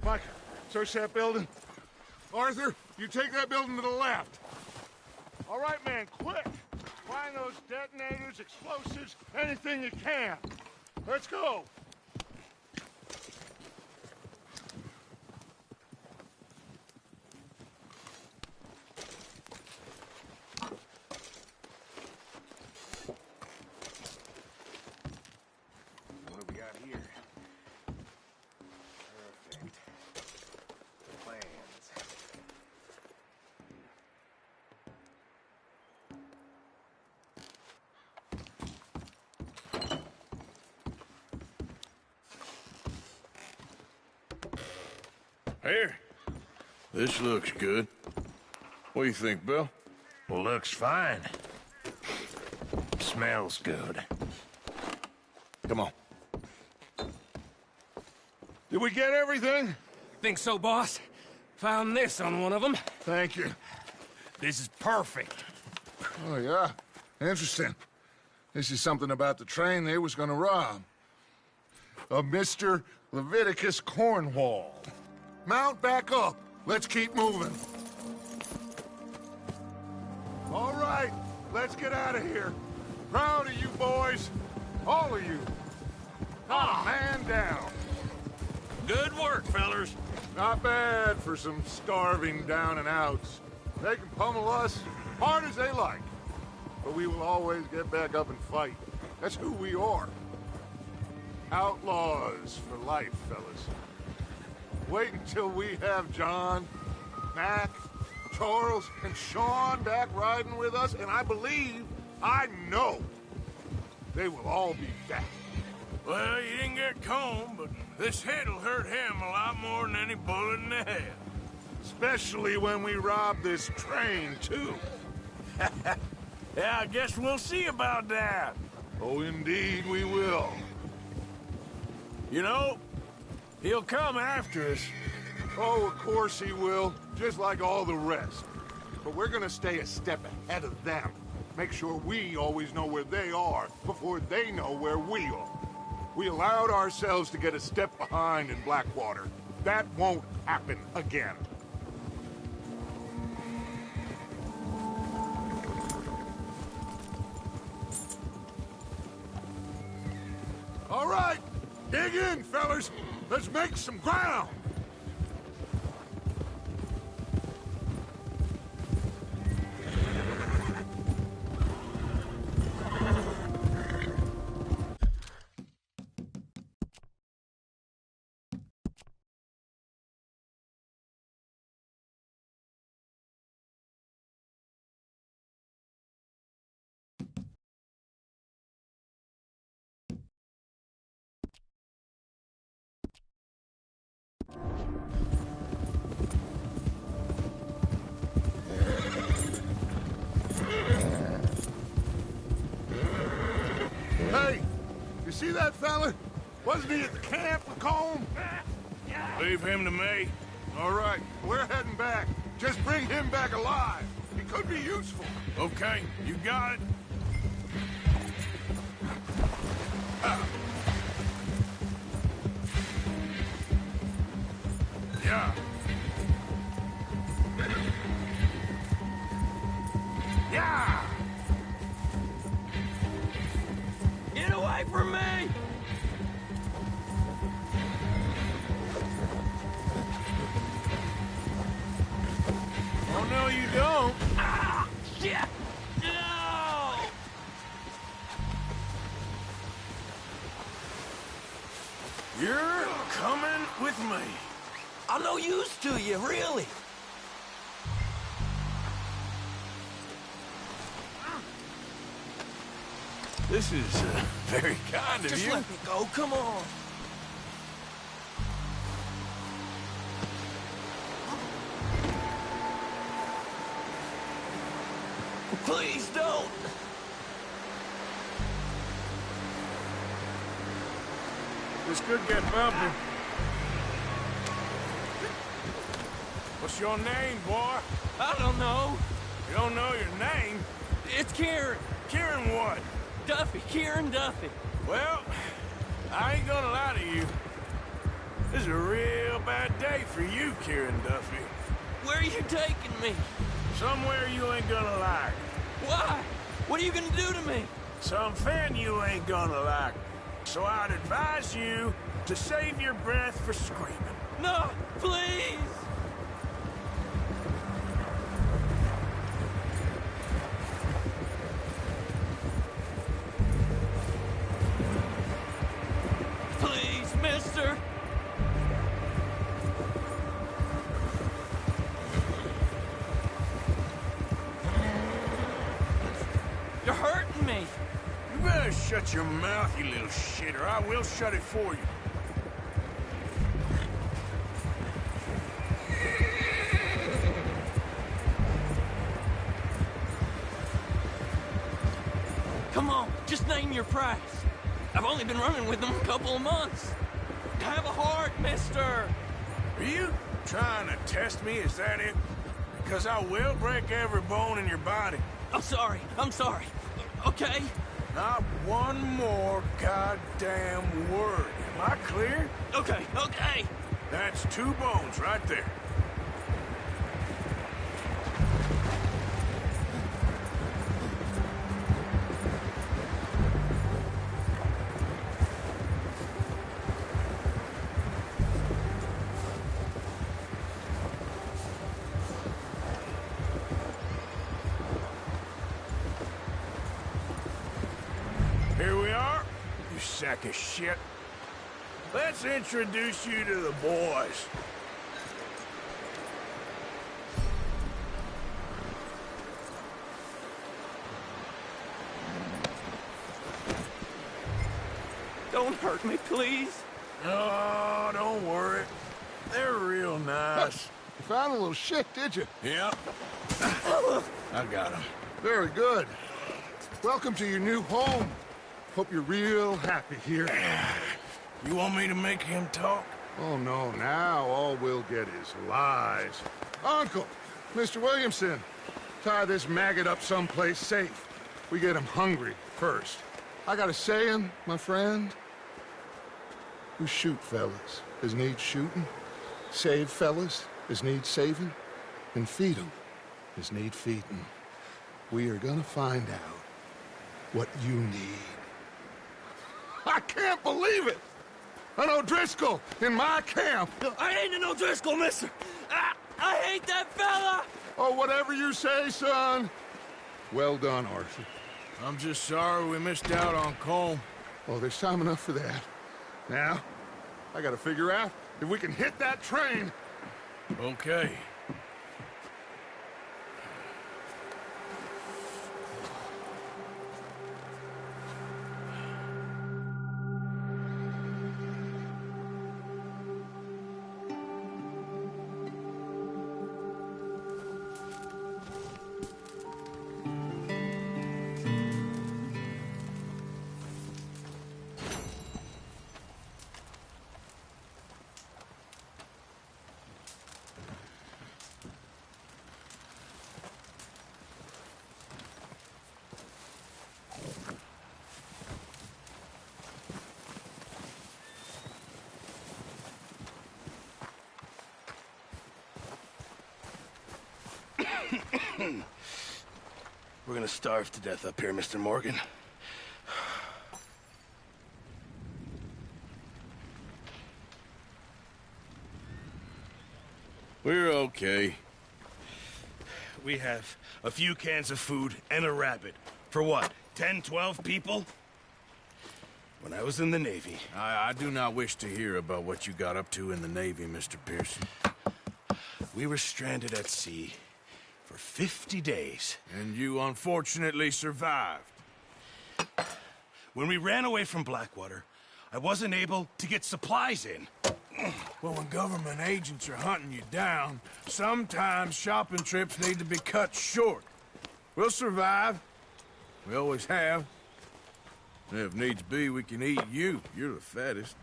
Mike, search that building. Arthur, you take that building to the left. All right, man, quick. Find those detonators, explosives, anything you can. Let's go. What do we got here? Perfect. Plans. Here. This looks good. What do you think, Bill? Looks fine. Smells good. Come on. Did we get everything? Think so, boss? Found this on one of them. Thank you. This is perfect. Oh, yeah? Interesting. This is something about the train they was gonna rob. Of Mr. Leviticus Cornwall. Mount back up. Let's keep moving. All right, let's get out of here. Proud of you boys. All of you. Not a man down. Good work, fellers. Not bad for some starving down and outs. They can pummel us hard as they like. But we will always get back up and fight. That's who we are. Outlaws for life, fellas. Wait until we have John, Mac, Charles, and Sean back riding with us, and I know, they will all be back. Well, you didn't get Combe, but this hit'll hurt him a lot more than any bullet in the head. Especially when we rob this train, too. Yeah, I guess we'll see about that. Oh, indeed we will. You know, he'll come after us. Oh, of course he will, just like all the rest. But we're gonna stay a step ahead of them. Make sure we always know where they are before they know where we are. We allowed ourselves to get a step behind in Blackwater. That won't happen again. All right, dig in, fellas. Let's make some ground. Hey, you see that fella? Wasn't he at the camp with Combe? Leave him to me. All right, we're heading back. Just bring him back alive. He could be useful. Okay, you got it. Yeah. Yeah! Get away from me! Oh, no, you don't. Ah! Shit! No! You're coming with me. I'm no use to you, really. This is very kind of Just you. let me go, come on. Please don't. This could get bumpy. What's your name, boy? I don't know. You don't know your name? It's Kieran. Kieran what? Duffy, Kieran Duffy. Well, I ain't gonna lie to you. This is a real real bad day for you, Kieran Duffy. Where are you taking me? Somewhere you ain't gonna like. Why? What are you gonna do to me? Something you ain't gonna like. So I'd advise you to save your breath for screaming. No, please! Please, mister! You're hurting me! You better shut your mouth, you little shit, or I will shut it for you. Come on, just name your price. I've only been running with them a couple of months. Have a heart, mister! Are you trying to test me? Is that it? Because I will break every bone in your body. I'm sorry, okay? Not one more goddamn word. Am I clear? Okay. That's 2 bones right there. Here we are, you sack of shit. Let's introduce you to the boys. Don't hurt me, please. Oh, don't worry. They're real nice. You found a little shit, did you? Yep. I got him. Very good. Welcome to your new home. Hope you're real happy here. You want me to make him talk? Oh, no, now all we'll get is lies. Uncle, Mr. Williamson, tie this maggot up someplace safe. We get him hungry first. I got a saying, my friend. We shoot fellas as need shooting, save fellas as need saving, and feed 'em as need feeding. We are gonna find out what you need. I can't believe it! An O'Driscoll in my camp! I ain't an O'Driscoll, mister! I hate that fella! Oh, whatever you say, son. Well done, Arthur. I'm just sorry we missed out on Colm. Oh, there's time enough for that. Now, I gotta figure out if we can hit that train. Okay. We're gonna starve to death up here, Mr. Morgan. We're okay. We have a few cans of food and a rabbit. For what, 10, 12 people? When I was in the Navy... I do not wish to hear about what you got up to in the Navy, Mr. Pearson. We were stranded at sea for 50 days. And you unfortunately survived. When we ran away from Blackwater, I wasn't able to get supplies in. Well, when government agents are hunting you down, sometimes shopping trips need to be cut short. We'll survive. We always have. And if needs be, we can eat you. You're the fattest.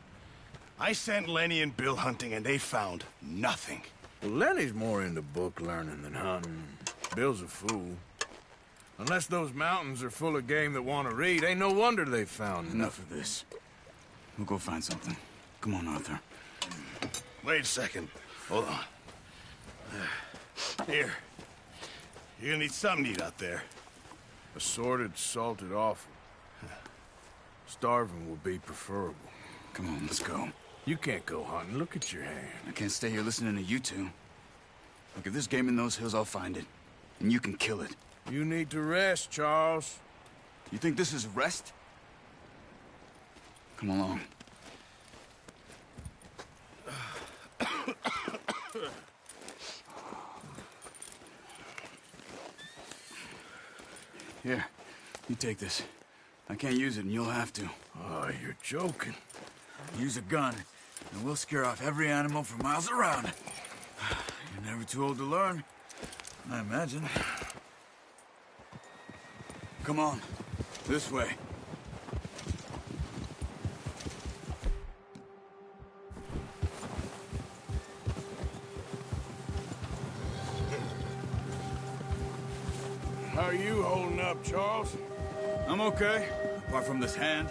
I sent Lenny and Bill hunting, and they found nothing. Well, Lenny's more into book learning than hunting. Bill's a fool. Unless those mountains are full of game that want to read, ain't no wonder they found Enough of this. We'll go find something. Come on, Arthur. Wait a second. Hold on. Here. You're gonna need something to eat out there. Assorted, salted offal. Starving will be preferable. Come on, let's go. You can't go hunting. Look at your hand. I can't stay here listening to you two. Look, if there's game in those hills, I'll find it. And you can kill it. You need to rest, Charles. You think this is rest? Come along. Here, you take this. I can't use it, and you'll have to. Oh, you're joking. Use a gun, and we'll scare off every animal for miles around. You're never too old to learn, I imagine. Come on, this way. How are you holding up, Charles? I'm okay, apart from this hand.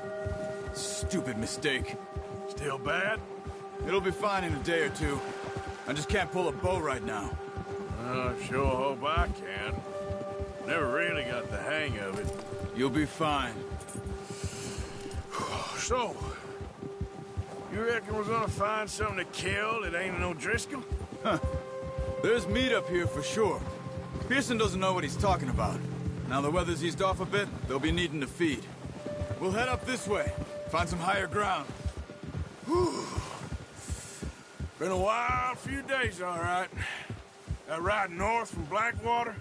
Stupid mistake. Still bad? It'll be fine in a day or two. I just can't pull a bow right now. I sure hope I can. Never really got the hang of it. You'll be fine. So, you reckon we're gonna find something to kill that ain't no Driscoll? There's meat up here for sure. Pearson doesn't know what he's talking about. Now the weather's eased off a bit, they'll be needing to feed. We'll head up this way, find some higher ground. Whew. Been a wild few days, all right. That ride north from Blackwater,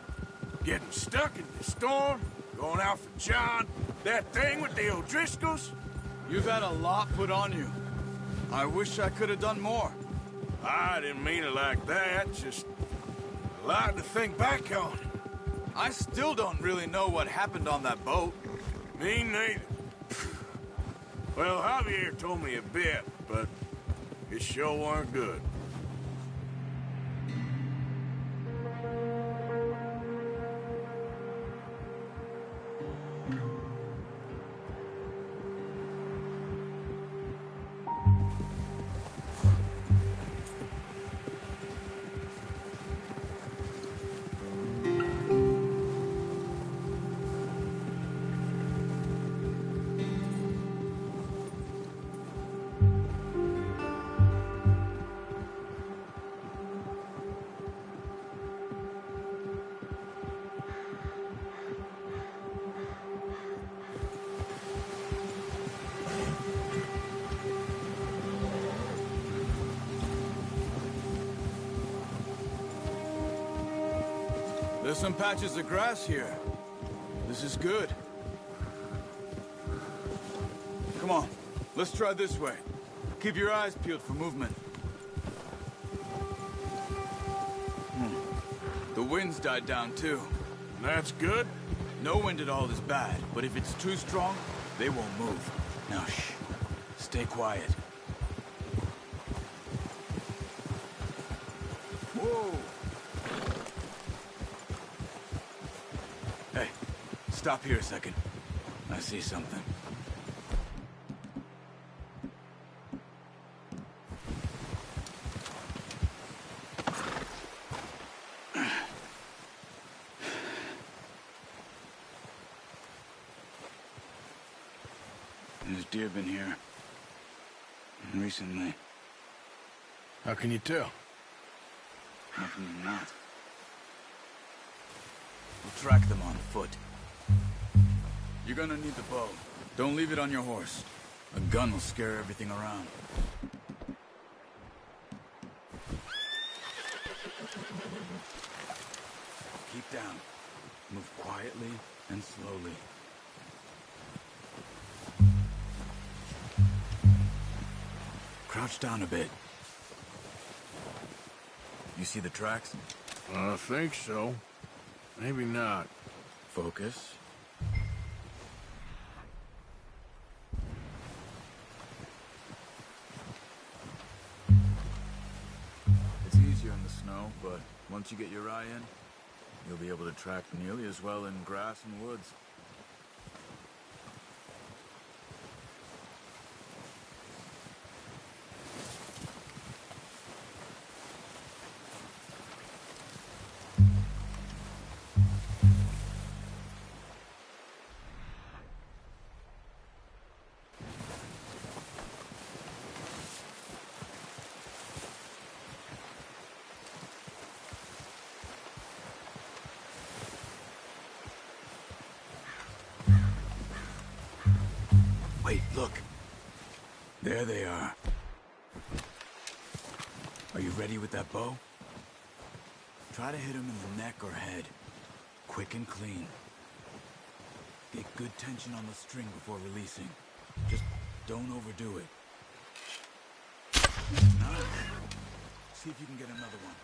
getting stuck in the storm, going out for John, that thing with the O'Driscolls. You've had a lot put on you. I wish I could have done more. I didn't mean it like that, just a lot to think back on. I still don't really know what happened on that boat. Me neither. Well, Javier told me a bit, but it sure weren't good. There's some patches of grass here. This is good. Come on, let's try this way. Keep your eyes peeled for movement. The wind's died down too. That's good. No wind at all is bad, but if it's too strong, they won't move. Now shh, stay quiet. Whoa! Hey, stop here a second. I see something. There's deer been here. Recently. How can you tell? How can you not? We'll track them on foot. You're gonna need the bow. Don't leave it on your horse. A gun will scare everything around. Keep down. Move quietly and slowly. Crouch down a bit. You see the tracks? I think so. Maybe not. Focus. It's easier in the snow, but once you get your eye in, you'll be able to track nearly as well in grass and woods. Look. There they are. Are you ready with that bow? Try to hit him in the neck or head. Quick and clean. Get good tension on the string before releasing. Just don't overdo it. Nice. See if you can get another one.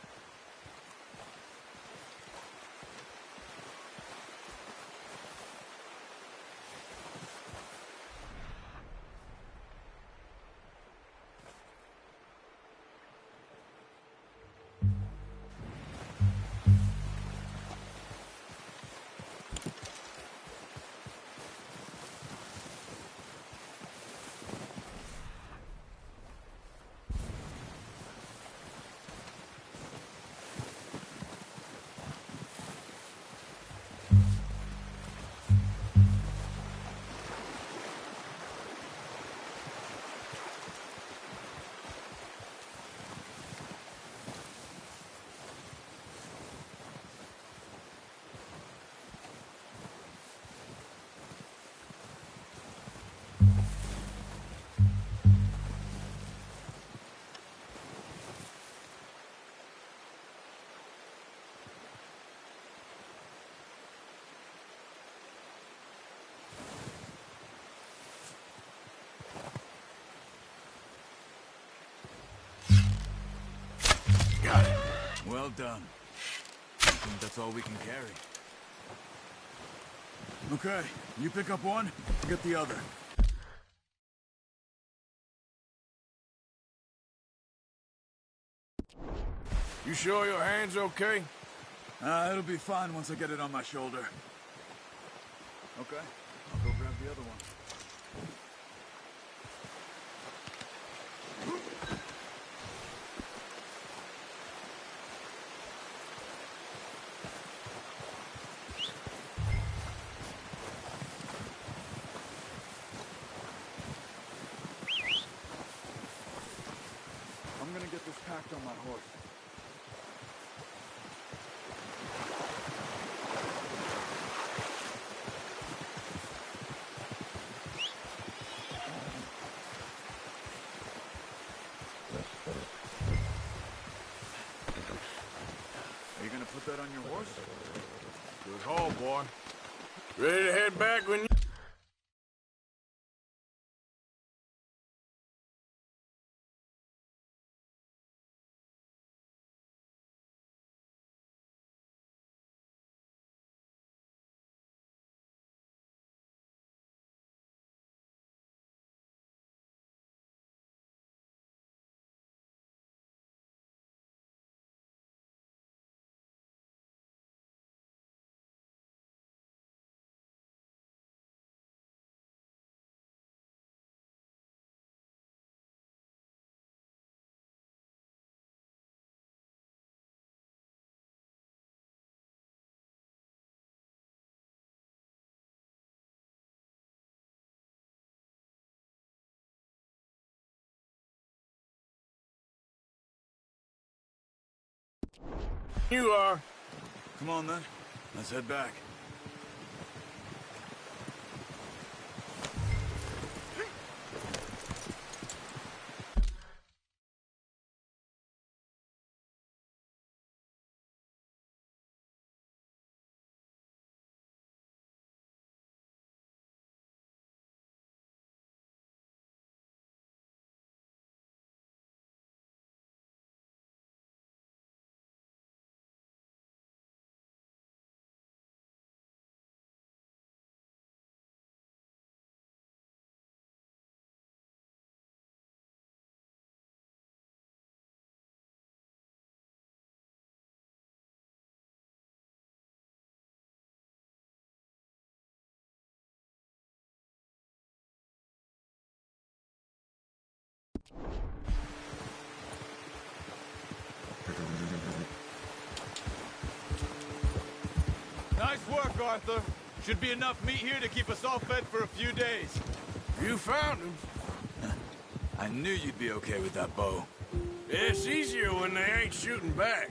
Got it. Well done. I think that's all we can carry. Okay, you pick up one, get the other. You sure your hand's okay? It'll be fine once I get it on my shoulder. Okay, I'll go grab the other one. I'm gonna get this packed on my horse. Are you gonna put that on your horse? Good haul, boy. Ready to head back when you... You are. Come on then, let's head back. Nice work, Arthur. Should be enough meat here to keep us all fed for a few days. You found him. I knew you'd be okay with that bow. It's easier when they ain't shooting back.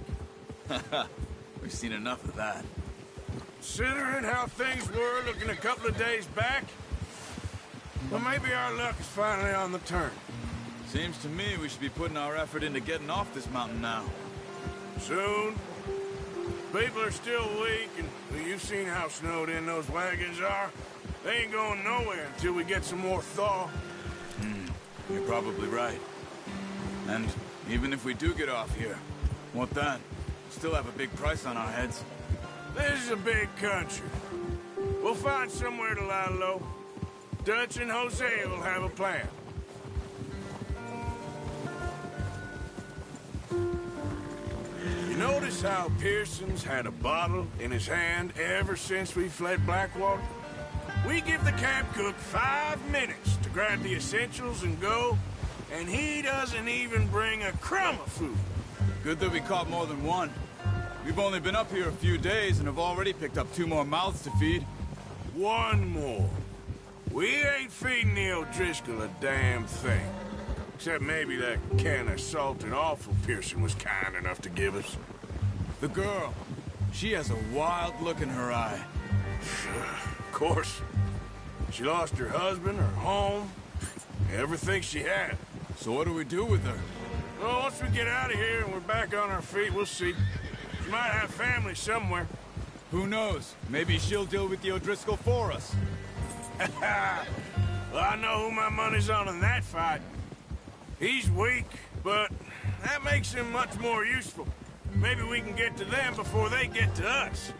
We've seen enough of that. Considering how things were looking a couple of days back, Well, maybe our luck is finally on the turn. Seems to me we should be putting our effort into getting off this mountain now. Soon. People are still weak, and well, you've seen how snowed in those wagons are. They ain't going nowhere until we get some more thaw. You're probably right. And even if we do get off here, what then? We still have a big price on our heads. This is a big country. We'll find somewhere to lie low. Dutch and Hosea will have a plan. You notice how Pearson's had a bottle in his hand ever since we fled Blackwater? We give the camp cook 5 minutes to grab the essentials and go, and he doesn't even bring a crumb of food. Good that we caught more than one. We've only been up here a few days and have already picked up 2 more mouths to feed. One more. We ain't feeding the O'Driscoll a damn thing. Except maybe that can of salted offal Pearson was kind enough to give us. The girl. She has a wild look in her eye. Of course. She lost her husband, her home, everything she had. So what do we do with her? Well, once we get out of here and we're back on our feet, we'll see. She might have family somewhere. Who knows? Maybe she'll deal with the O'Driscoll for us. Well, I know who my money's on in that fight. He's weak, but that makes him much more useful. Maybe we can get to them before they get to us.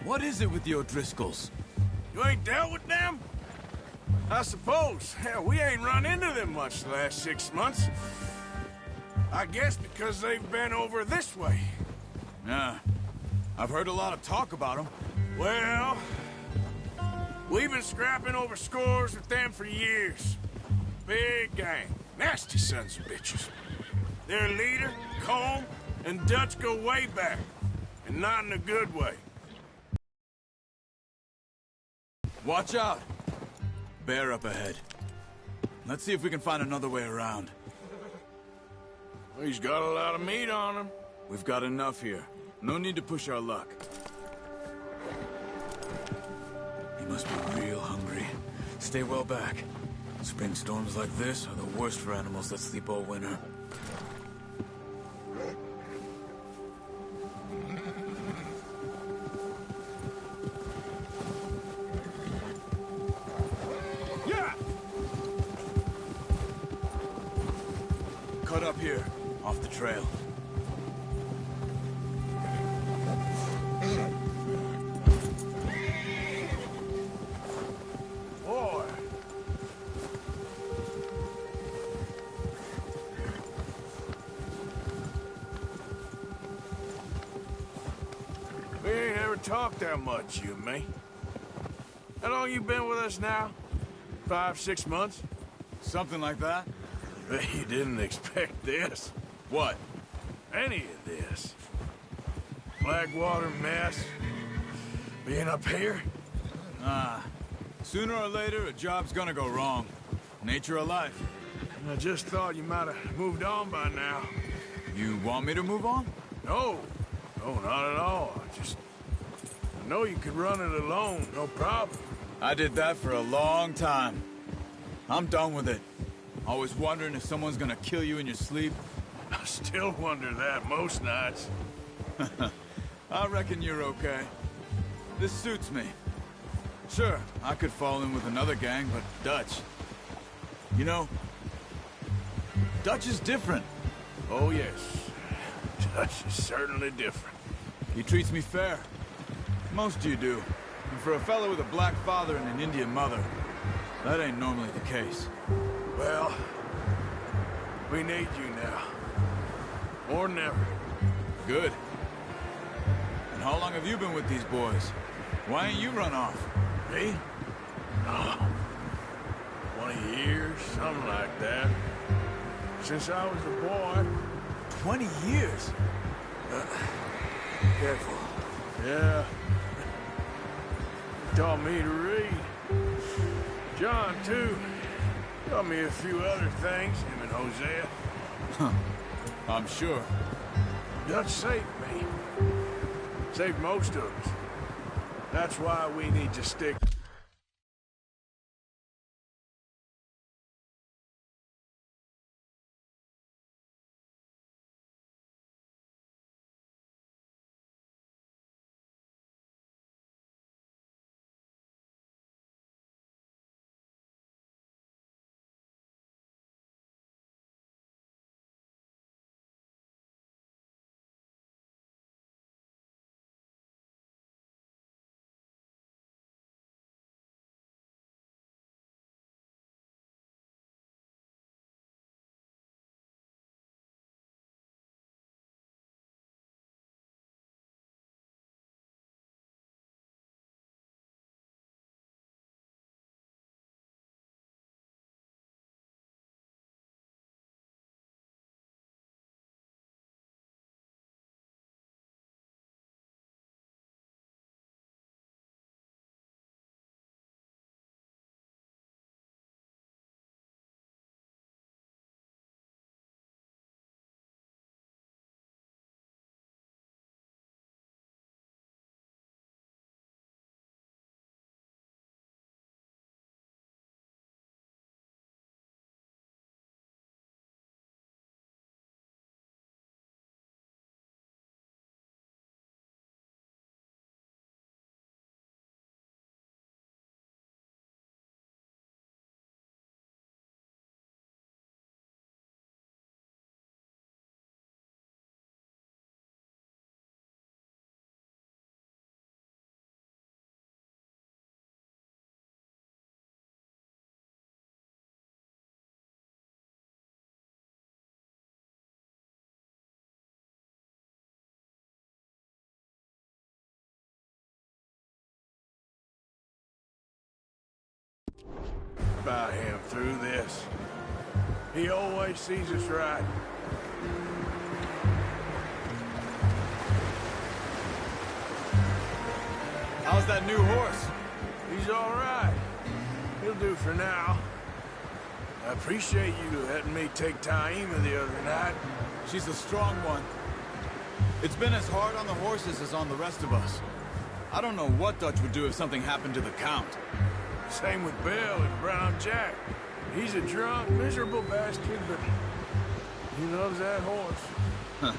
What is it with the O'Driscolls? You ain't dealt with them? I suppose. Hell, we ain't run into them much the last 6 months. I guess because they've been over this way. Yeah. I've heard a lot of talk about them. Well, we've been scrapping over scores with them for years. Big gang. Nasty sons of bitches. Their leader, Colm, and Dutch go way back. And not in a good way. Watch out! Bear up ahead. Let's see if we can find another way around. He's got a lot of meat on him. We've got enough here. No need to push our luck. He must be real hungry. Stay well back. Spring storms like this are the worst for animals that sleep all winter. Yeah! Cut up here, off the trail. Boy. We ain't ever talked that much, you and me. How long you been with us now? 5, 6 months? Something like that? Bet you didn't expect this. What? Any of this. Blackwater mess. Being up here? Sooner or later, a job's gonna go wrong. Nature of life. I just thought you might have moved on by now. You want me to move on? No. No, not at all. I know you could run it alone, no problem. I did that for a long time. I'm done with it. Always wondering if someone's gonna kill you in your sleep. I still wonder that most nights. I reckon you're okay. This suits me. Sure, I could fall in with another gang, but Dutch... You know, Dutch is different. Oh, yes. Dutch is certainly different. He treats me fair. Most of you do. And for a fellow with a black father and an Indian mother, that ain't normally the case. Well, we need you now. More than ever. Good. And how long have you been with these boys? Why ain't you run off? Me? Oh, 20 years, something like that. Since I was a boy. 20 years? Careful. Yeah. He taught me to read. John, too. Taught me a few other things, him and Hosea. I'm sure. Dutch saved me. Saved most of us. That's why we need to stick about him through this. He always sees us right. How's that new horse? He's all right. He'll do for now. I appreciate you letting me take Taima the other night. She's a strong one. It's been as hard on the horses as on the rest of us. I don't know what Dutch would do if something happened to the Count. Same with Bill and Brown Jack. He's a drunk, miserable bastard, but he loves that horse.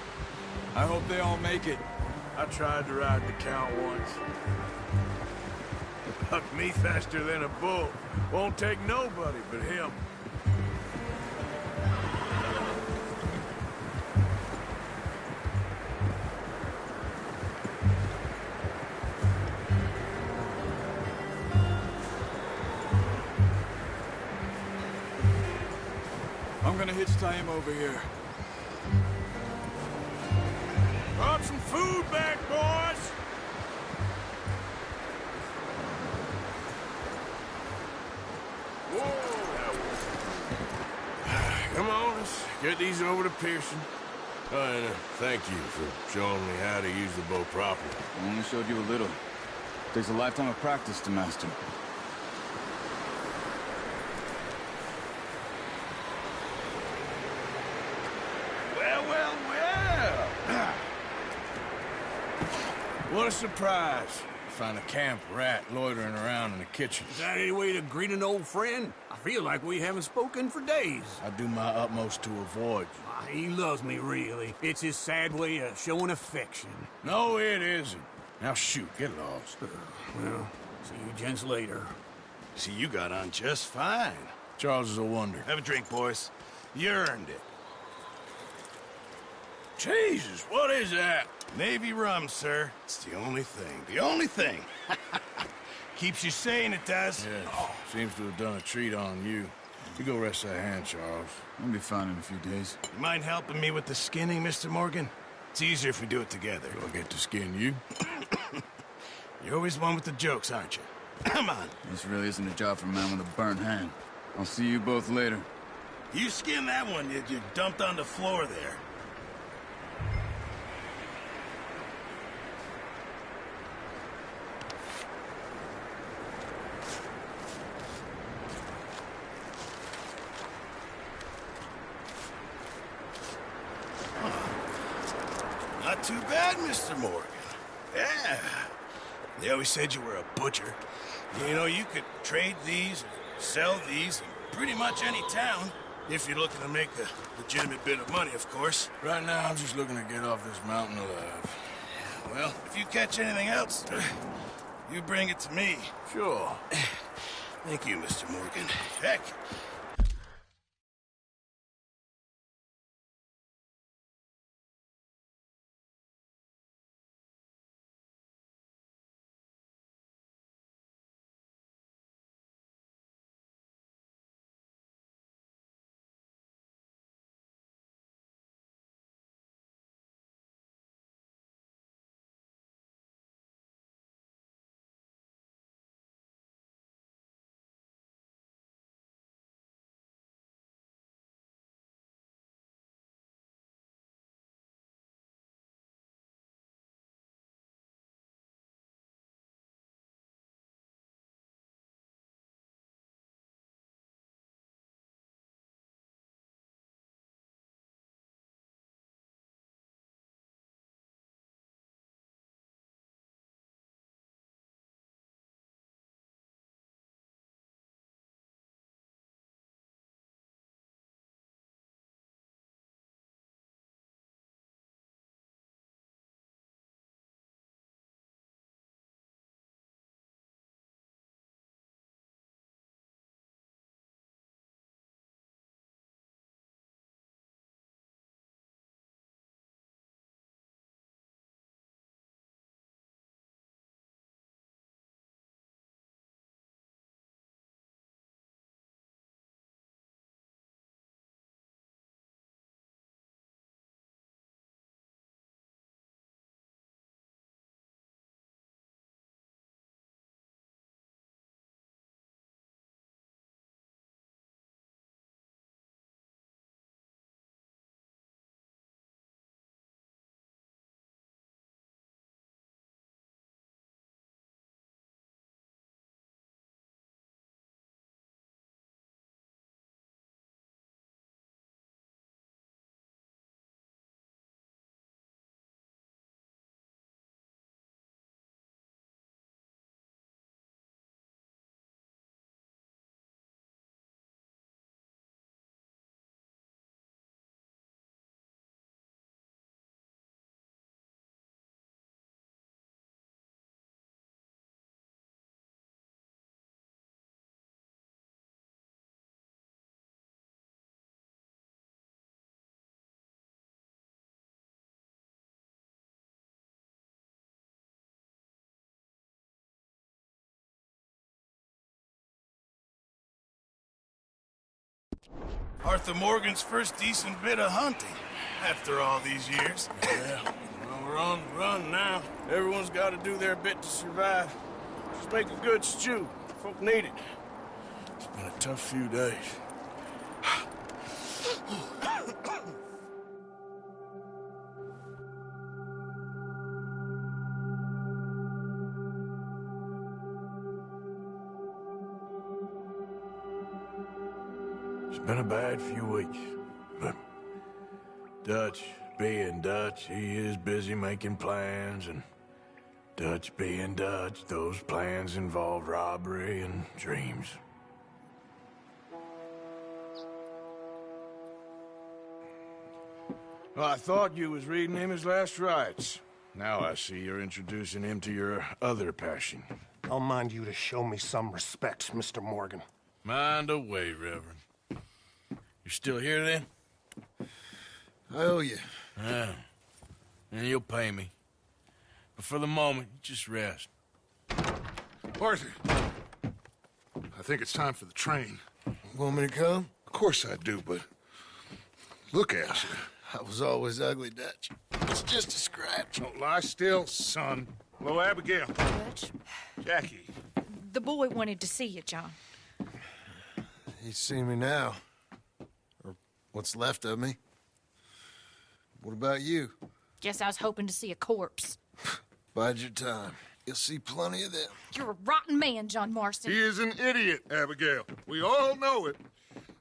I hope they all make it. I tried to ride the Count once. He bucked me faster than a bull. Won't take nobody but him. I'm gonna hitch Taima over here. Brought some food back, boys! Whoa! Come on, let's get these over to Pearson. Oh, and thank you for showing me how to use the bow properly. I only showed you a little. Takes a lifetime of practice to master. What a surprise. Find a camp rat loitering around in the kitchen. Is that any way to greet an old friend? I feel like we haven't spoken for days. I do my utmost to avoid you. He loves me, really. It's his sad way of showing affection. No, it isn't. Now shoot, get lost. Well, see you gents later. See, you got on just fine. Charles is a wonder. Have a drink, boys. You earned it. Jesus, what is that? Navy rum, sir. It's the only thing. The only thing. Keeps you sane, it does. Yes, seems to have done a treat on you. You go rest that hand, Charles. I'll be fine in a few days. You mind helping me with the skinning, Mr. Morgan? It's easier if we do it together. Do I get to skin you? You're always one with the jokes, aren't you? Come on. This really isn't a job for a man with a burnt hand. I'll see you both later. You skin that one you dumped on the floor there. Not too bad, Mr. Morgan. Yeah. They always said you were a butcher. You know, you could trade these, sell these, in pretty much any town. If you're looking to make a legitimate bit of money, of course. Right now, I'm just looking to get off this mountain alive. Well, if you catch anything else, you bring it to me. Sure. Thank you, Mr. Morgan. Heck, Arthur Morgan's first decent bit of hunting after all these years. Yeah, well, we're on the run now. Everyone's got to do their bit to survive. Just make a good stew. Folk need it. It's been a tough few days. It's been a bad few weeks, but Dutch being Dutch, he is busy making plans, and Dutch being Dutch, those plans involve robbery and dreams. Well, I thought you was reading him his last rites. Now I see you're introducing him to your other passion. I'll mind you to show me some respect, Mr. Morgan. Mind away, Reverend. You still here, then? I owe you. Yeah. And you'll pay me. But for the moment, just rest. Arthur, I think it's time for the train. Want me to come? Of course I do, but look at you. I was always ugly, Dutch. It's just a scratch. Don't lie still, son. Hello, Abigail. Dutch, Jackie. the boy wanted to see you, John. He's seen me now. Or what's left of me. What about you? Guess I was hoping to see a corpse. Bide your time. You'll see plenty of them. You're a rotten man, John Marston. He is an idiot, Abigail. We all know it.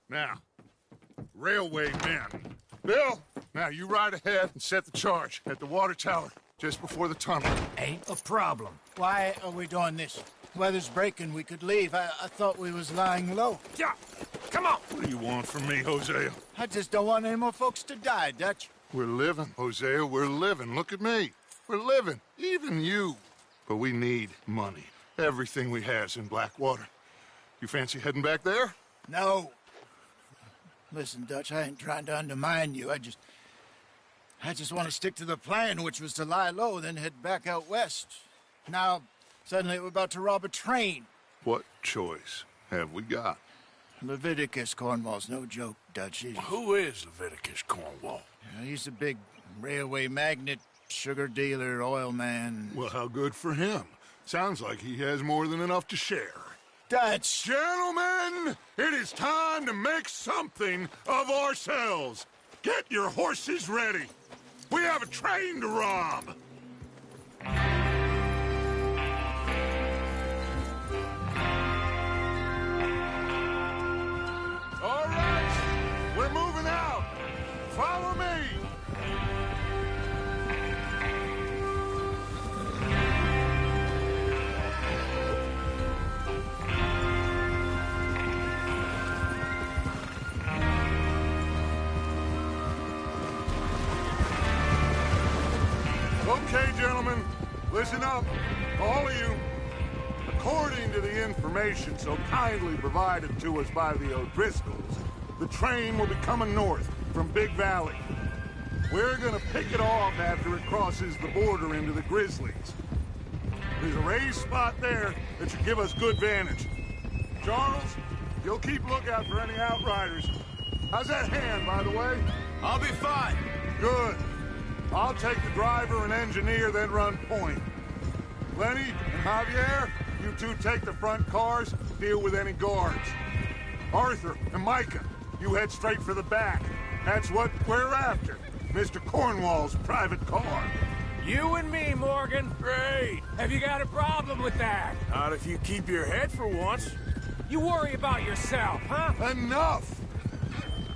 Now, railway men. Bill, now you ride ahead and set the charge at the water tower just before the tunnel. Ain't a problem. Why are we doing this? Weather's breaking, we could leave. I thought we was lying low. Yeah, come on. What do you want from me, Hosea? I just don't want any more folks to die, Dutch. We're living, Hosea, we're living. Look at me. We're living, even you. But we need money. Everything we has in Blackwater. You fancy heading back there? No. Listen, Dutch, I ain't trying to undermine you. I just want to stick to the plan, which was to lie low, then head back out west. Now, suddenly we're about to rob a train. What choice have we got? Leviticus Cornwall's no joke, Dutch. Who is Leviticus Cornwall? He's a big railway magnate, sugar dealer, oil man. Well, how good for him. Sounds like he has more than enough to share. Dutch! Gentlemen, it is time to make something of ourselves. Get your horses ready. We have a train to rob. All right, we're moving out. Follow me. Okay, gentlemen, listen up, all of you. According to the information so kindly provided to us by the O'Driscolls, the train will be coming north from Big Valley. We're gonna pick it off after it crosses the border into the Grizzlies. There's a raised spot there that should give us good vantage. Charles, you'll keep lookout for any outriders. How's that hand, by the way? I'll be fine. Good. I'll take the driver and engineer, then run point. Lenny and Javier, you two take the front cars, deal with any guards. Arthur and Micah, you head straight for the back. That's what we're after. Mr. Cornwall's private car. You and me, Morgan. Great. Have you got a problem with that? Not if you keep your head for once. You worry about yourself, huh? Enough!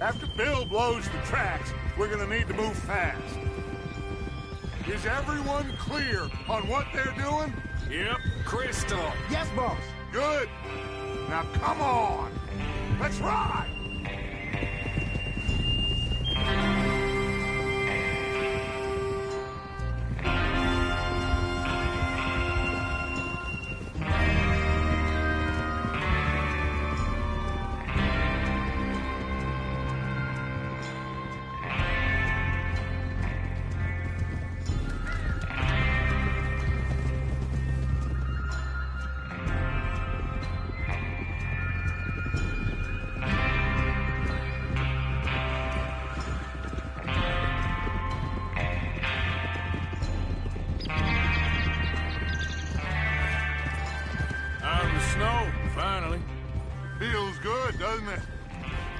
After Bill blows the tracks, we're gonna need to move fast. Is everyone clear on what they're doing? Yep. Crystal. Yes, boss. Good. Now come on. Let's ride.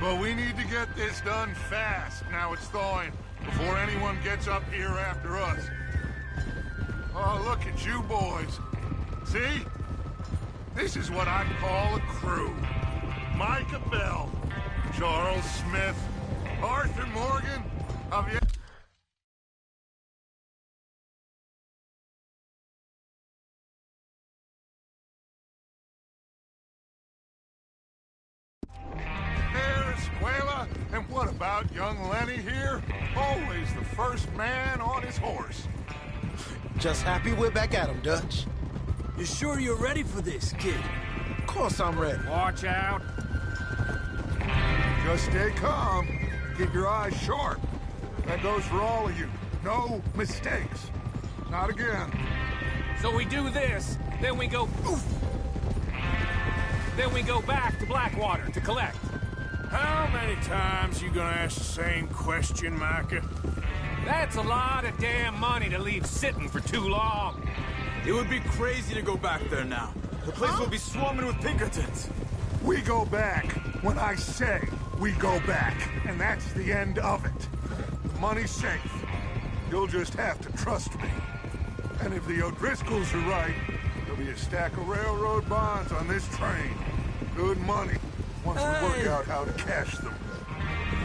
But we need to get this done fast. Now it's thawing, before anyone gets up here after us. Oh, look at you boys. See? This is what I call a crew. Micah Bell, Charles Smith, Arthur Morgan, Javier... Escuela, and what about young Lenny here? Always the first man on his horse. Just happy we're back at 'em, Dutch. You sure you're ready for this, kid? Of course I'm ready. Watch out. Just stay calm. Keep your eyes sharp. That goes for all of you. No mistakes. Not again. So we do this, then we go oof. Then we go back to Blackwater to collect. How many times you gonna ask the same question, Micah? That's a lot of damn money to leave sitting for too long. It would be crazy to go back there now. The place will be swarming with Pinkertons. We go back when I say we go back. And that's the end of it. The money's safe. You'll just have to trust me. And if the O'Driscolls are right, there'll be a stack of railroad bonds on this train. Good money. Once we work out how to cash them.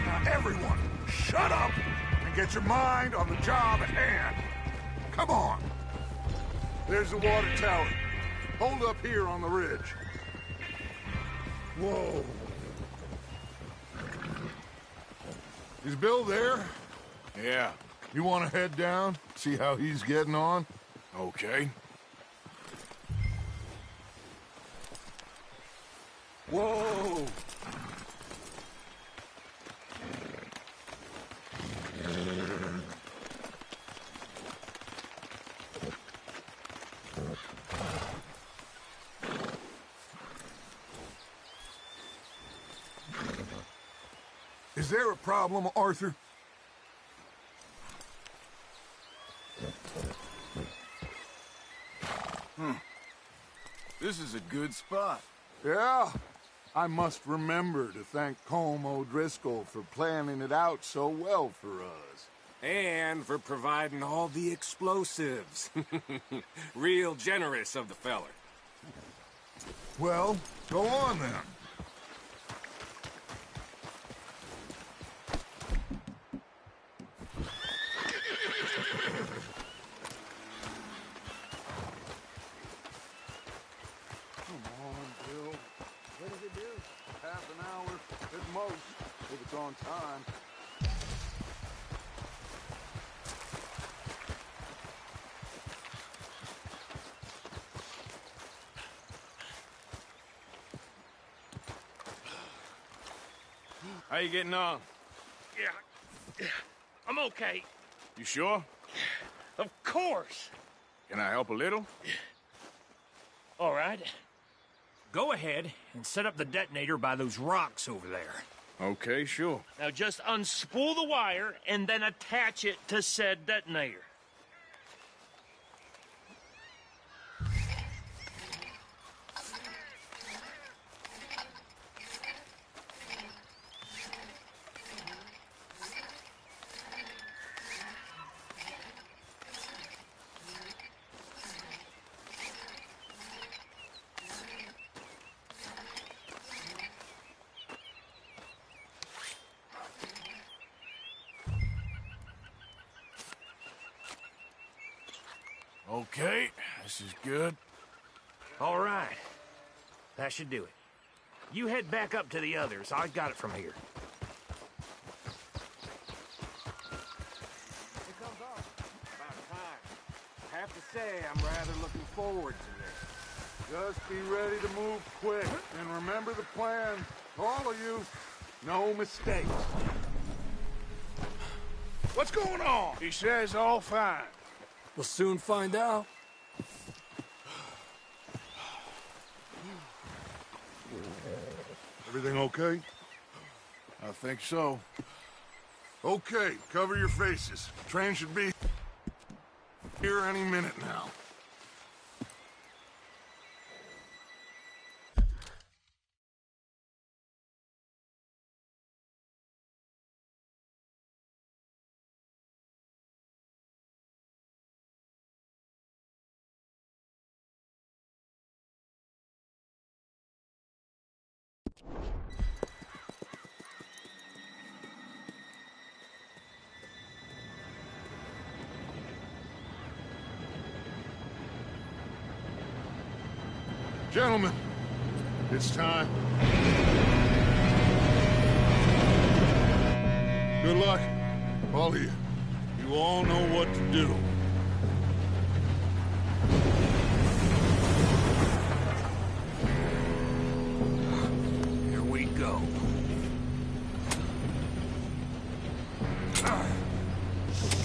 Now everyone, shut up and get your mind on the job at hand. Come on. There's the water tower. Hold up here on the ridge. Whoa. Is Bill there? Yeah. You want to head down, see how he's getting on? Okay. Whoa! Is there a problem, Arthur? This is a good spot. Yeah. I must remember to thank Colm O'Driscoll for planning it out so well for us. And for providing all the explosives. Real generous of the feller. Well, go on then. Come on, Bill. What does it do? Half an hour at most, if it's on time. How you getting on? Yeah, I'm okay. You sure? Of course. Can I help a little? All right. Go ahead and set up the detonator by those rocks over there. Okay, sure. Now just unspool the wire and then attach it to said detonator. Okay, this is good. All right. That should do it. You head back up to the others. I got it from here. Here comes off. About time. I have to say, I'm rather looking forward to this. Just be ready to move quick. And remember the plan. All of you, no mistakes. What's going on? He says all fine. We'll soon find out. Everything okay? I think so. Okay, cover your faces. Train should be here any minute now. Gentlemen, it's time. Good luck, all of you. You all know what to do. Here we go.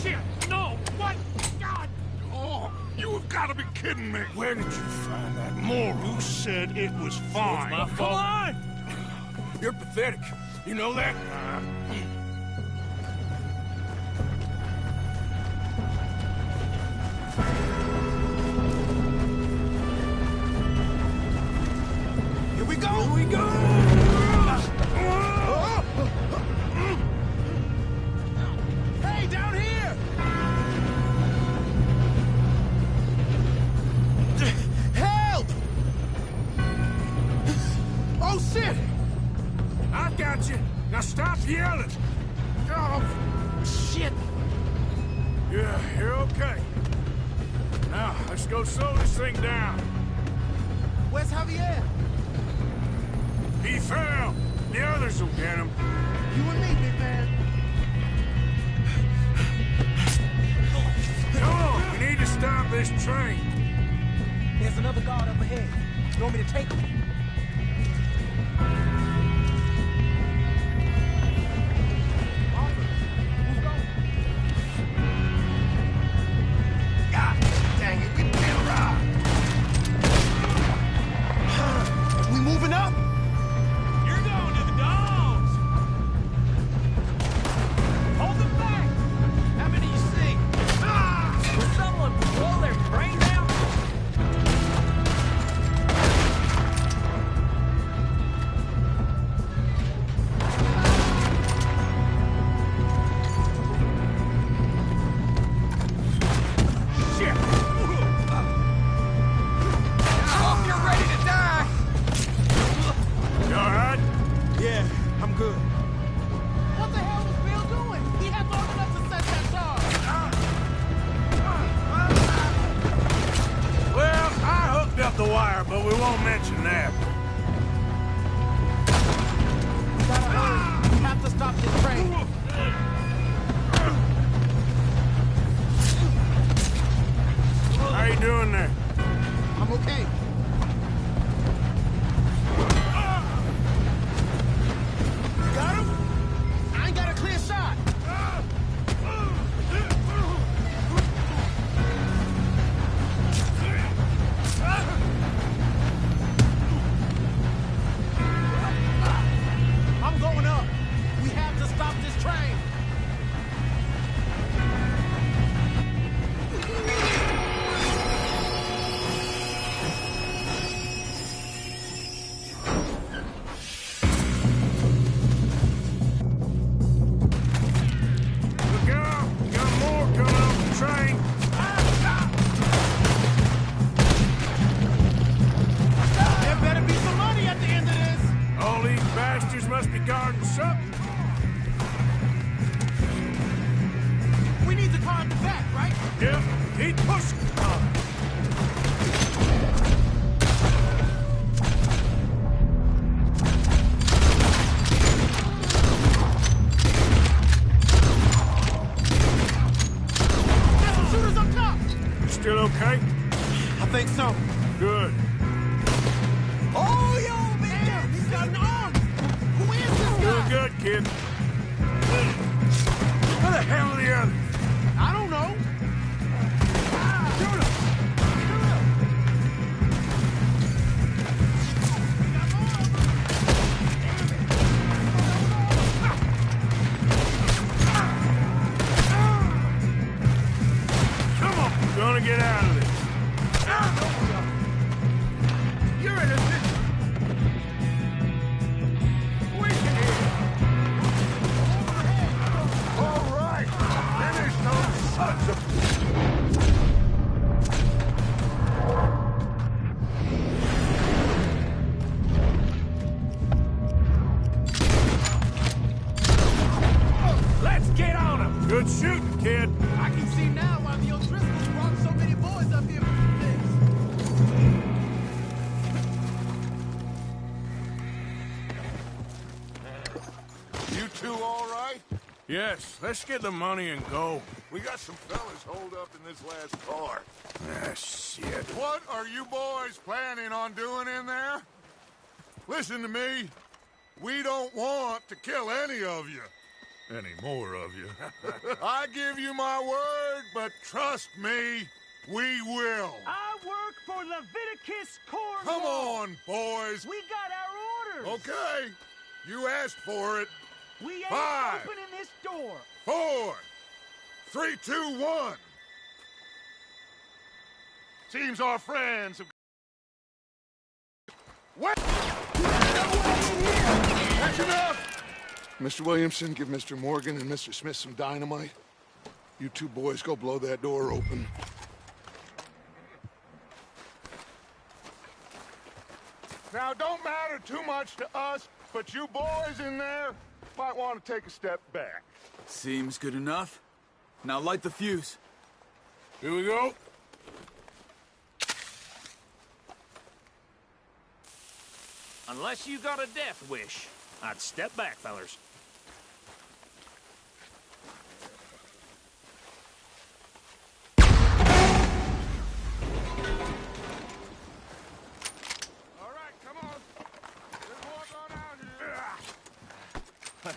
Shit! No! What? God! Oh, you have got to be kidding me! Where did you find that moron? You said it was fine. It's my fault. Come on! You're pathetic. You know that? Here we go! Here we go! Hey, down here! Help! Oh, shit! I've got you. Now stop yelling. Oh, shit! Yeah, you're okay. Now, let's go slow this thing down. Where's Javier? He fell. The others will get him. You and me, big man. Come on, we need to stop this train. There's another guard up ahead. You want me to take him? God dang it, we can't ride. We moving up? You're going to the dogs! Hold them back! How many you see? Will someone blow their brains out? Shit! I hope you're ready to die! You all right? Yeah, I'm good. What the hell was Bill doing? He had long enough to set that charge. Well, I hooked up the wire, but we won't mention that. Gotta hurry. We have to stop this train. How you doing there? I'm okay. You got him? I ain't got a clear shot. I'm going up. We have to stop this train. Look out! Got more coming off the train. There better be some money at the end of this. All these bastards must be guarding something. We need the car in the back, right? Yep, keep pushing. There's some shooters up top. You still okay? I think so. Good. Oh, yo, man! He's got an arm! Who is this Doing guy? good, kid. Where the hell are the others? I don't know. Shoot him! Come on, we're gonna get out of this. You're innocent. All right! Finish those sons of... Let's get on him. Good shooting, kid. I can see now why the O'Driscolls brought so many boys up here for this. Yes, let's get the money and go. We got some fellas holed up in this last car. Ah, shit. What are you boys planning on doing in there? Listen to me. We don't want to kill any of you. Any more of you. I give you my word, but trust me, we will. I work for Leviticus Cornwall. Come on, boys. We got our orders. Okay. You asked for it. We ain't 5, opening this door. 4, 3, 2, 1. Seems our friends have... Wait! That's enough! Mr. Williamson, give Mr. Morgan and Mr. Smith some dynamite. You two boys go blow that door open. Now, don't matter too much to us, but you boys in there might want to take a step back. Seems good enough. Now light the fuse. Here we go. Unless you got a death wish, I'd step back, fellers.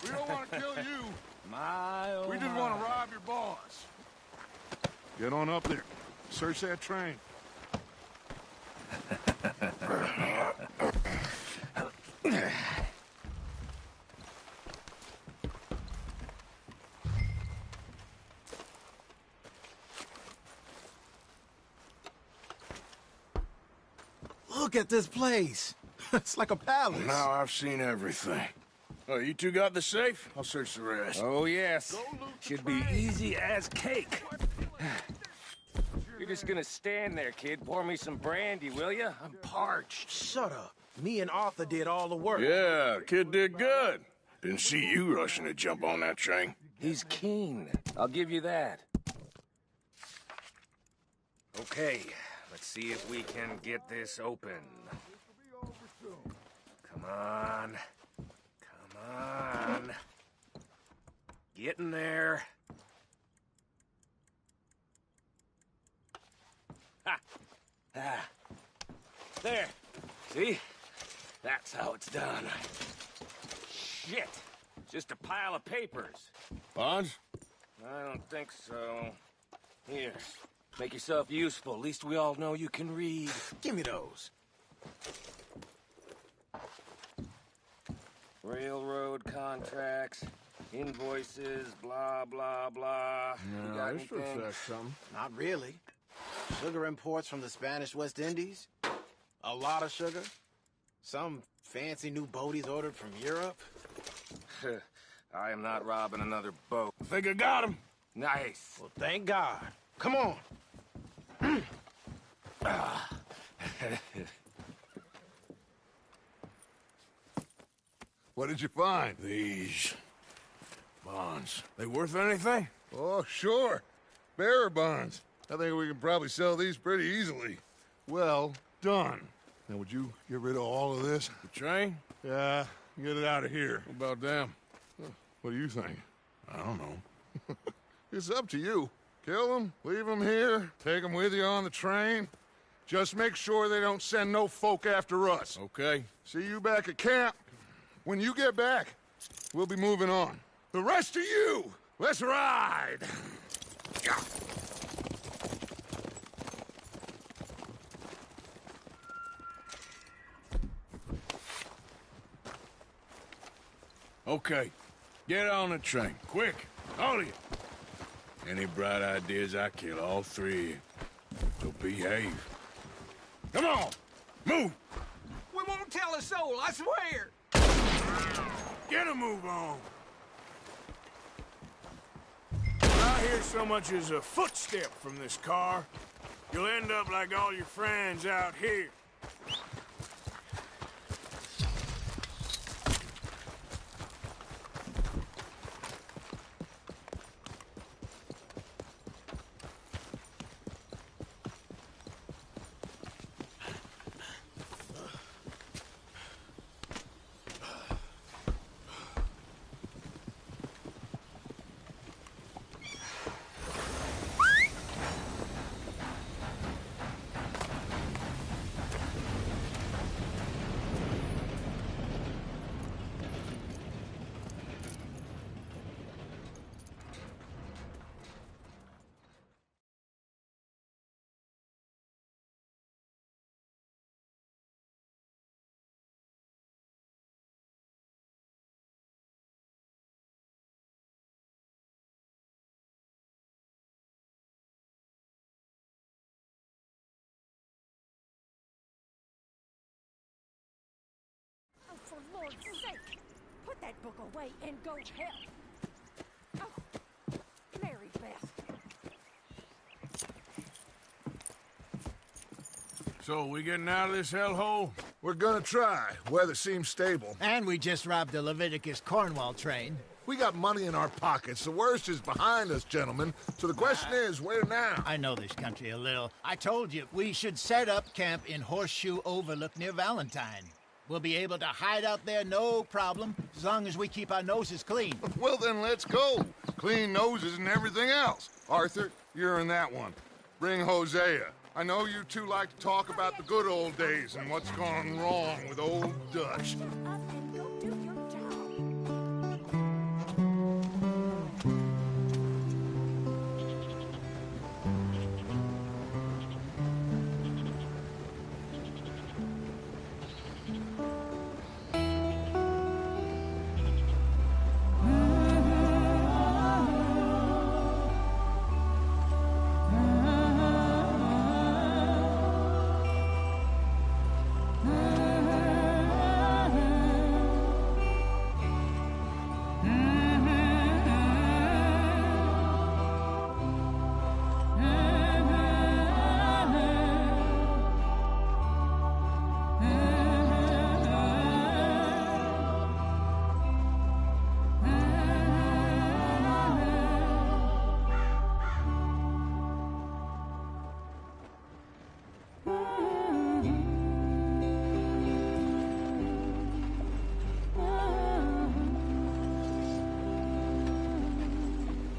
We don't want to kill you. We just want to rob your boss. Get on up there. Search that train. Look at this place. It's like a palace. Now I've seen everything. Oh, you two got the safe? I'll search the rest. Oh, yes. Should be easy as cake. You're just gonna stand there, kid. Pour me some brandy, will you? I'm parched. Shut up. Me and Arthur did all the work. Yeah, kid did good. Didn't see you rushing to jump on that train. He's keen. I'll give you that. Okay, let's see if we can get this open. Come on. Come on. Get in there. Ha! Ah. There. See? That's how it's done. Shit. Just a pile of papers. Bonds? I don't think so. Here. Make yourself useful. At least we all know you can read. Give me those. Railroad contracts, invoices, blah, blah, blah. You got this looks anything? like something. Not really. Sugar imports from the Spanish West Indies. A lot of sugar. Some fancy new boat he's ordered from Europe. I am not robbing another boat. I think I got him. Nice. Well, thank God. Come on. What did you find? These bonds. They worth anything? Oh, sure. Bearer bonds. I think we can probably sell these pretty easily. Well done. Now, would you get rid of all of this? The train? Yeah, get it out of here. What about them? What do you think? I don't know. It's up to you. Kill them, leave them here, take them with you on the train. Just make sure they don't send no folk after us. Okay. See you back at camp. When you get back, we'll be moving on. The rest of you, let's ride! Yeah. Okay. Get on the train. Quick. All of you. Any bright ideas, I kill all three of you. So behave. Come on! Move! We won't tell a soul, I swear! Get a move on! I hear so much as a footstep from this car, you'll end up like all your friends out here. Lord's sake! Put that book away and go help! Oh, Mary Beth. So, we getting out of this hellhole? We're gonna try. Weather seems stable. And we just robbed the Leviticus Cornwall train. We got money in our pockets. The worst is behind us, gentlemen. So the question is, where now? I know this country a little. I told you, we should set up camp in Horseshoe Overlook near Valentine. We'll be able to hide out there no problem, as long as we keep our noses clean. Well, then let's go. Clean noses and everything else. Arthur, you're in that one. Bring Hosea. I know you two like to talk about the good old days and what's gone wrong with old Dutch.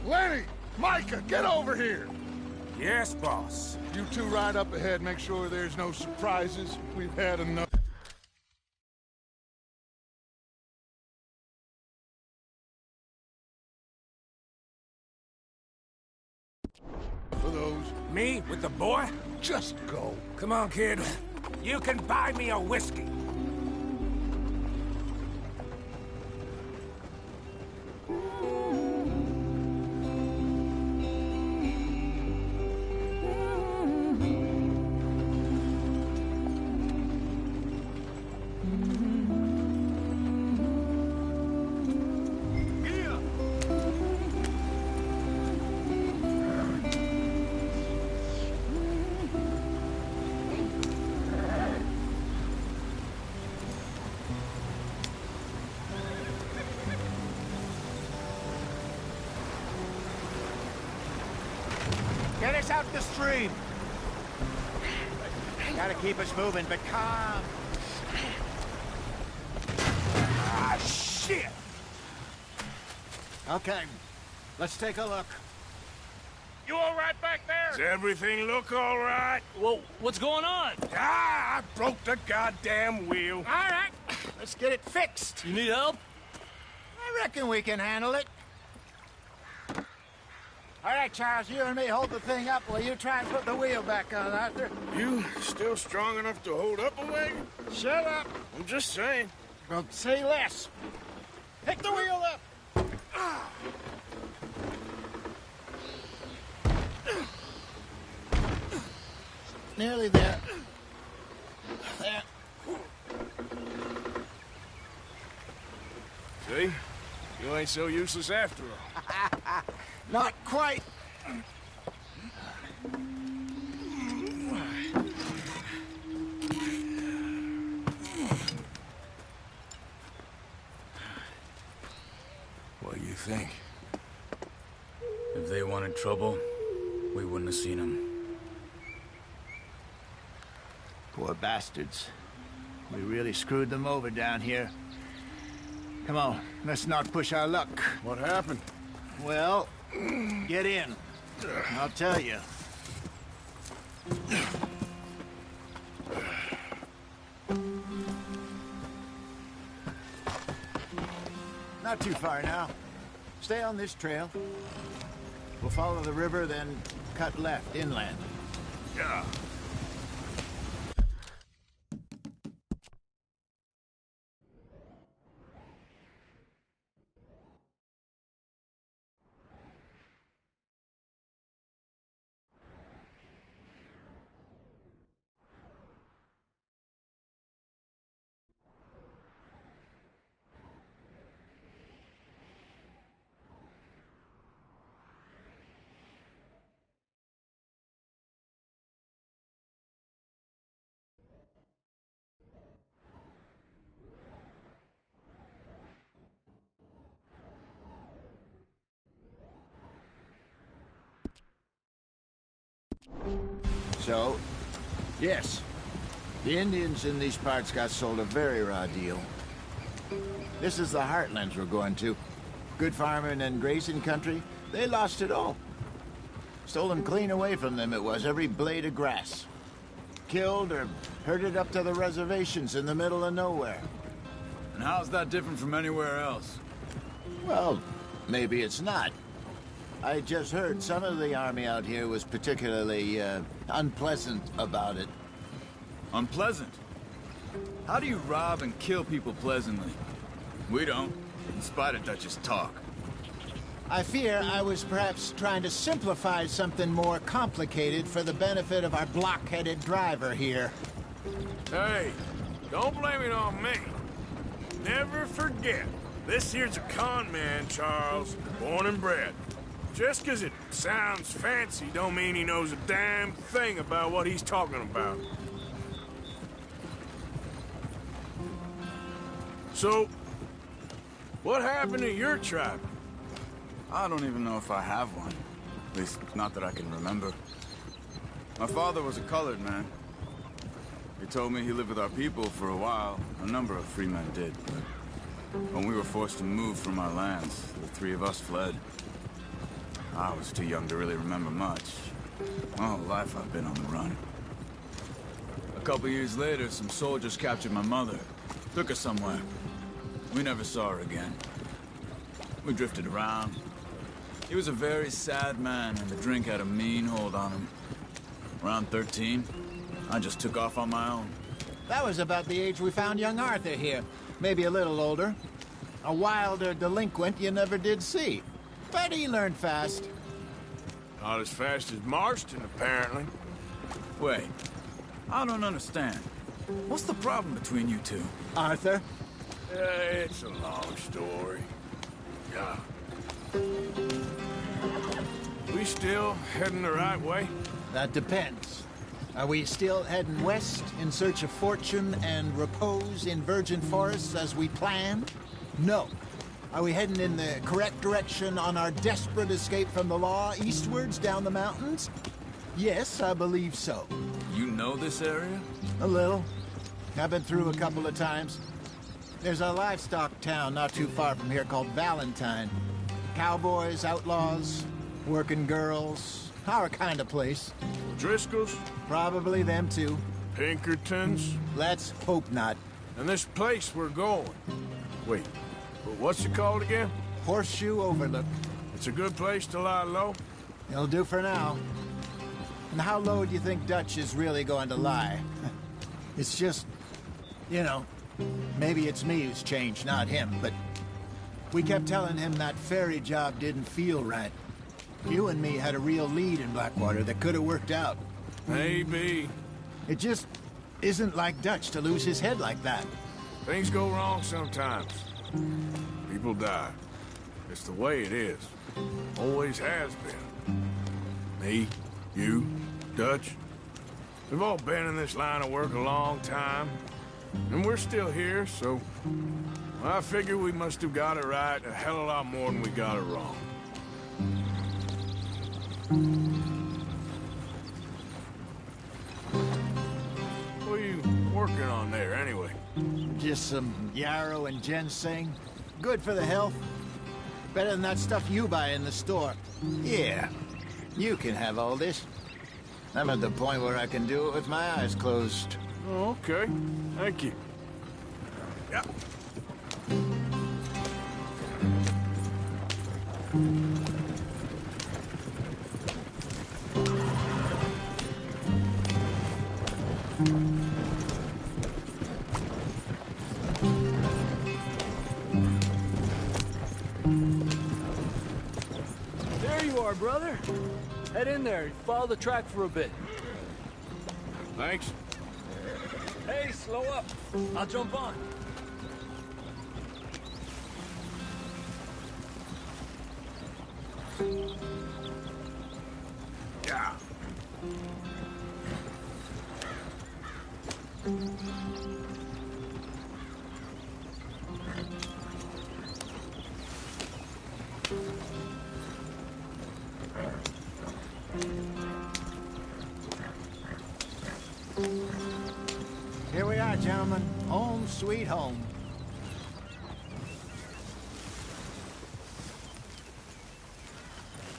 Lenny! Micah, get over here! Yes, boss. You two ride up ahead, make sure there's no surprises. We've had enough. For those. Me with the boy? Just go. Come on, kid. You can buy me a whiskey. Get us out the stream. Gotta keep us moving, but calm. Ah, shit! Okay, let's take a look. You all right back there? Does everything look all right? Well, what's going on? Ah, I broke the goddamn wheel. All right, let's get it fixed. You need help? I reckon we can handle it. All right, Charles, you and me hold the thing up while you try and put the wheel back on, Arthur. You still strong enough to hold up a wagon? Shut up. I'm just saying. Well, say less. Pick the wheel up. Nearly there. There. See? You ain't so useless after all. Not quite. What do you think? If they wanted trouble, we wouldn't have seen them. Poor bastards. We really screwed them over down here. Come on, let's not push our luck. What happened? Well, get in. I'll tell you. Not too far now. Stay on this trail. We'll follow the river, then cut left inland. Yeah. So, yes, the Indians in these parts got sold a very raw deal. This is the heartlands we're going to. Good farming and grazing country, they lost it all. Stolen clean away from them it was, every blade of grass. Killed or herded up to the reservations in the middle of nowhere. And how's that different from anywhere else? Well, maybe it's not. I just heard some of the army out here was particularly, unpleasant about it. Unpleasant? How do you rob and kill people pleasantly? We don't, in spite of Dutch's talk. I fear I was perhaps trying to simplify something more complicated for the benefit of our block-headed driver here. Hey, don't blame it on me. Never forget, this here's a con man, Charles, born and bred. Just 'cause it sounds fancy don't mean he knows a damn thing about what he's talking about. So, what happened to your tribe? I don't even know if I have one. At least, not that I can remember. My father was a colored man. He told me he lived with our people for a while. A number of free men did, but when we were forced to move from our lands, the three of us fled. I was too young to really remember much. My whole life I've been on the run. A couple years later, some soldiers captured my mother. Took her somewhere. We never saw her again. We drifted around. He was a very sad man, and the drink had a mean hold on him. Around 13, I just took off on my own. That was about the age we found young Arthur here. Maybe a little older. A wilder delinquent you never did see. But he learned fast. Not as fast as Marston, apparently. Wait, I don't understand. What's the problem between you two? Arthur? It's a long story. Yeah. We still heading the right way? That depends. Are we still heading west in search of fortune and repose in virgin forests as we planned? No. Are we heading in the correct direction on our desperate escape from the law eastwards down the mountains? Yes, I believe so. You know this area? A little. I've been through a couple of times. There's a livestock town not too far from here called Valentine. Cowboys, outlaws, working girls, our kind of place. Driscoll's? Probably them too. Pinkertons? Let's hope not. And this place we're going. Wait, but what's it called again? Horseshoe Overlook. It's a good place to lie low? It'll do for now. And how low do you think Dutch is really going to lie? It's just, you know, maybe it's me who's changed, not him, but we kept telling him that ferry job didn't feel right. You and me had a real lead in Blackwater that could have worked out. Maybe. It just isn't like Dutch to lose his head like that. Things go wrong sometimes. People die. It's the way it is. Always has been. Me, you, Dutch. We've all been in this line of work a long time. And we're still here, so... I figure we must have got it right a hell of a lot more than we got it wrong. What are you working on there, anyway? Just some yarrow and ginseng. Good for the health. Better than that stuff you buy in the store. Yeah, you can have all this. I'm at the point where I can do it with my eyes closed. Oh, okay. Thank you. Yeah. There you are, brother. Head in there. Follow the track for a bit. Thanks. Hey, slow up. I'll jump on. Yeah. right, gentlemen. Home sweet home.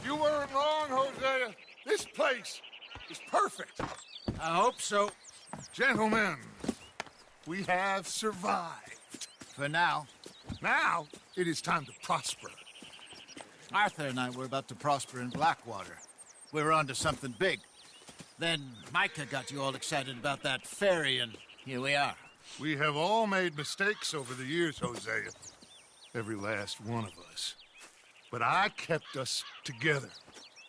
You weren't wrong, Hosea. This place is perfect. I hope so. Gentlemen, we have survived. For now. Now, it is time to prosper. Arthur and I were about to prosper in Blackwater. We were onto something big. Then Micah got you all excited about that ferry, and here we are. We have all made mistakes over the years, Hosea. Every last one of us. But I kept us together.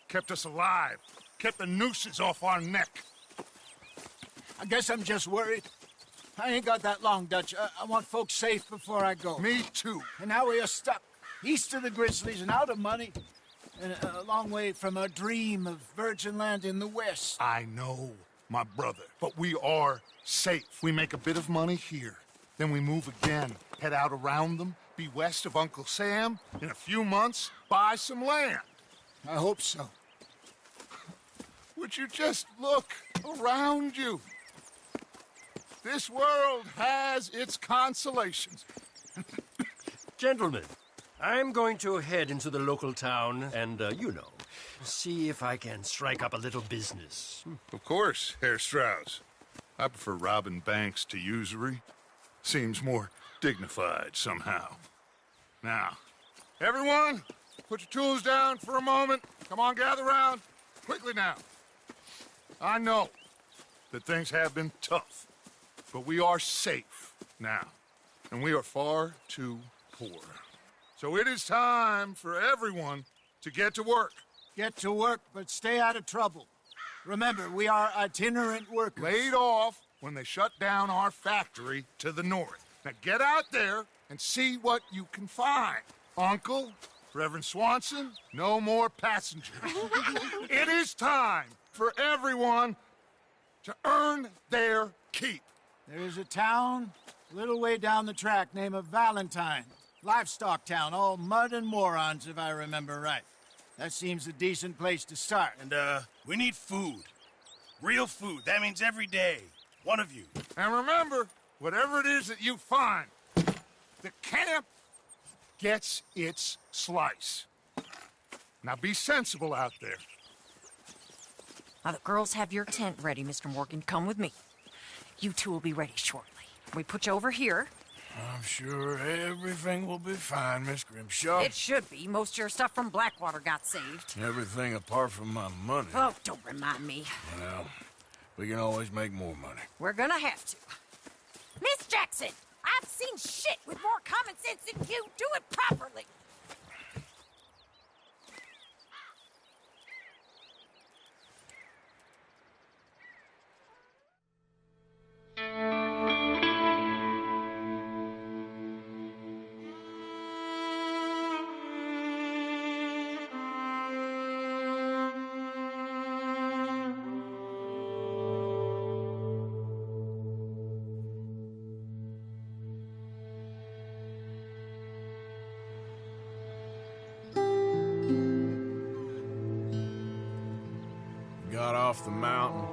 Kept us alive. Kept the nooses off our neck. I guess I'm just worried. I ain't got that long, Dutch. I want folks safe before I go. Me too. And now we are stuck, east of the Grizzlies and out of money, and a long way from our dream of virgin land in the west. I know, my brother, but we are safe. We make a bit of money here. Then we move again, head out around them, be west of Uncle Sam. In a few months, buy some land. I hope so. Would you just look around you? This world has its consolations. Gentlemen, I'm going to head into the local town and, see if I can strike up a little business. Of course, Herr Strauss. I prefer robbing banks to usury. Seems more dignified somehow. Now, everyone, put your tools down for a moment. Come on, gather round. Quickly now. I know that things have been tough, but we are safe now, and we are far too poor. So it is time for everyone to get to work. Get to work, but stay out of trouble. Remember, we are itinerant workers. Laid off when they shut down our factory to the north. Now get out there and see what you can find. Uncle, Reverend Swanson, no more passengers. It is time for everyone to earn their keep. There is a town a little way down the track named Valentine. Livestock town, all mud and morons, if I remember right. That seems a decent place to start. And, we need food. Real food. That means every day. One of you. And remember, whatever it is that you find, the camp gets its slice. Now be sensible out there. Now the girls have your tent ready, Mr. Morgan. Come with me. You two will be ready shortly. We put you over here. I'm sure everything will be fine, Miss Grimshaw. It should be. Most of your stuff from Blackwater got saved. Everything apart from my money. Oh, don't remind me. Well, we can always make more money. We're gonna have to. Miss Jackson, I've seen shit with more common sense than you. Do it properly. Got off the mountain,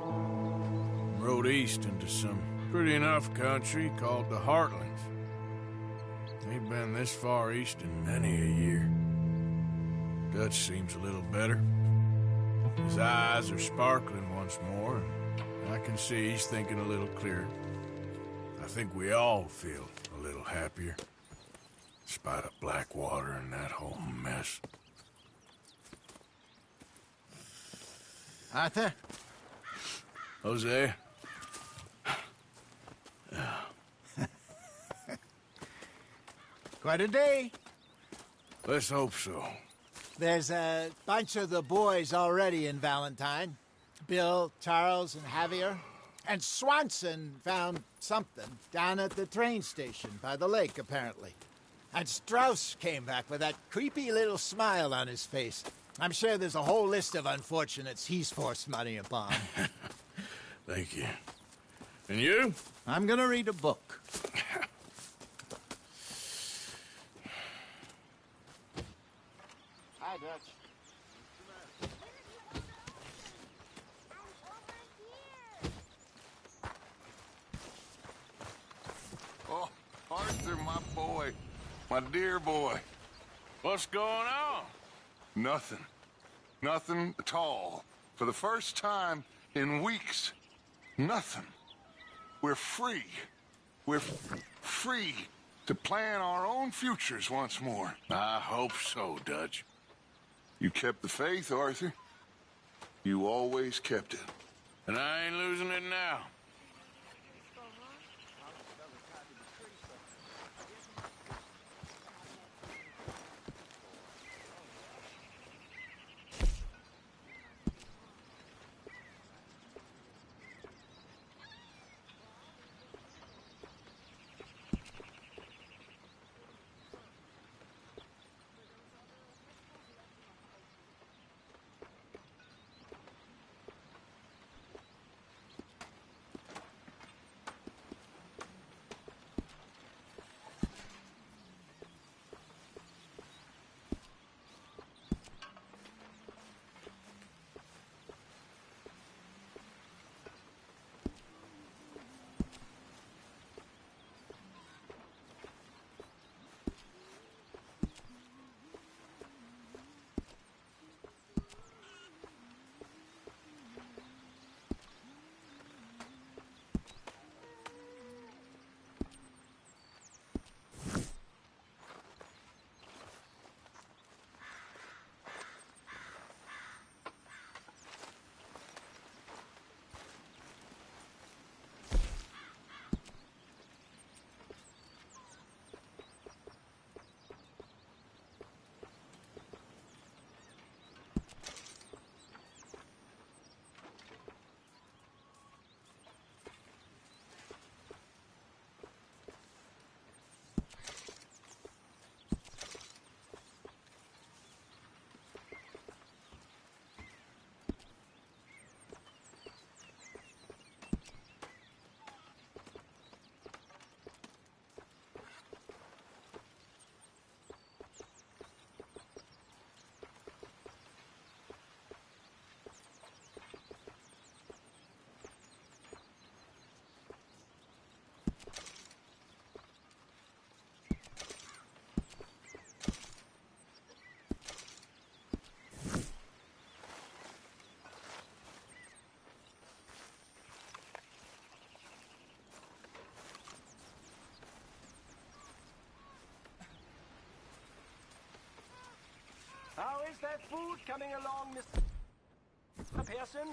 rode east into some pretty enough country called the Heartlands. Ain't been this far east in many a year. Dutch seems a little better. His eyes are sparkling once more, and I can see he's thinking a little clearer. I think we all feel a little happier, in spite of Blackwater and that whole mess. Arthur? Jose? Quite a day. Let's hope so. There's a bunch of the boys already in Valentine. Bill, Charles, and Javier. And Swanson found something down at the train station by the lake, apparently. And Strauss came back with that creepy little smile on his face. I'm sure there's a whole list of unfortunates he's forced money upon. Thank you. And you? I'm gonna read a book. Hi, Dutch. boy. My dear boy. What's going on? Nothing. Nothing at all. For the first time in weeks. Nothing. We're free. We're free to plan our own futures once more. I hope so, Dutch. You kept the faith, Arthur. You always kept it. And I ain't losing it now. How is that food coming along, Mr. Pearson?